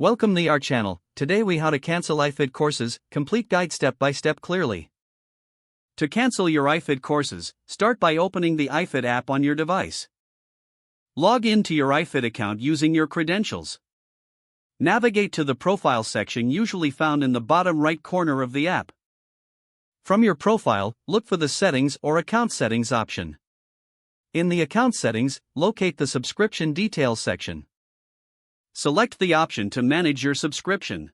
Welcome to our channel. Today we how to cancel iFit courses, complete guide step by step clearly. To cancel your iFit courses, start by opening the iFit app on your device. Log in to your iFit account using your credentials. Navigate to the profile section usually found in the bottom right corner of the app. From your profile, look for the settings or account settings option. In the account settings, locate the subscription details section. Select the option to manage your subscription.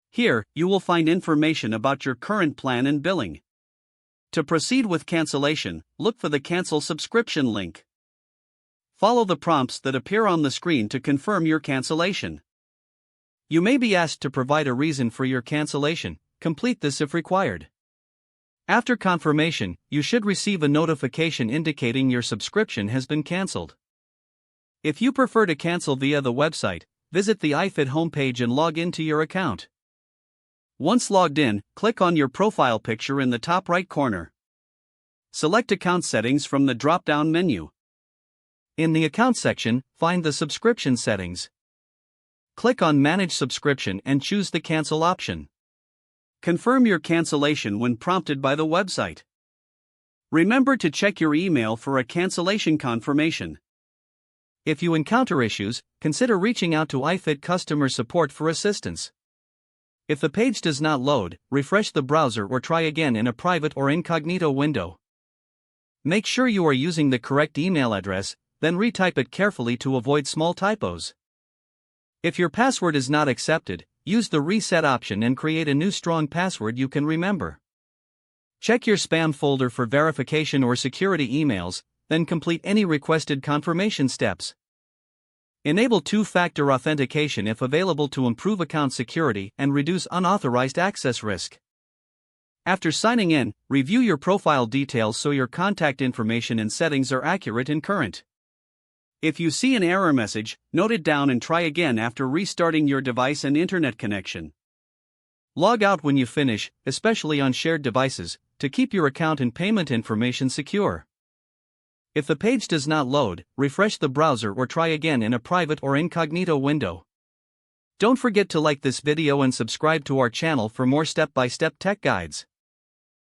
Here, you will find information about your current plan and billing. To proceed with cancellation, look for the Cancel Subscription link. Follow the prompts that appear on the screen to confirm your cancellation. You may be asked to provide a reason for your cancellation. Complete this if required. After confirmation, you should receive a notification indicating your subscription has been canceled. If you prefer to cancel via the website, visit the iFit homepage and log into your account. Once logged in, click on your profile picture in the top right corner. Select Account Settings from the drop-down menu. In the Account section, find the Subscription settings. Click on Manage Subscription and choose the Cancel option. Confirm your cancellation when prompted by the website. Remember to check your email for a cancellation confirmation. If you encounter issues, consider reaching out to iFit customer support for assistance. If the page does not load, refresh the browser or try again in a private or incognito window. Make sure you are using the correct email address, then retype it carefully to avoid small typos. If your password is not accepted, use the reset option and create a new strong password you can remember. Check your spam folder for verification or security emails, then complete any requested confirmation steps. Enable two-factor authentication if available to improve account security and reduce unauthorized access risk. After signing in, review your profile details so your contact information and settings are accurate and current. If you see an error message, note it down and try again after restarting your device and internet connection. Log out when you finish, especially on shared devices, to keep your account and payment information secure. If the page does not load, refresh the browser or try again in a private or incognito window. Don't forget to like this video and subscribe to our channel for more step-by-step tech guides.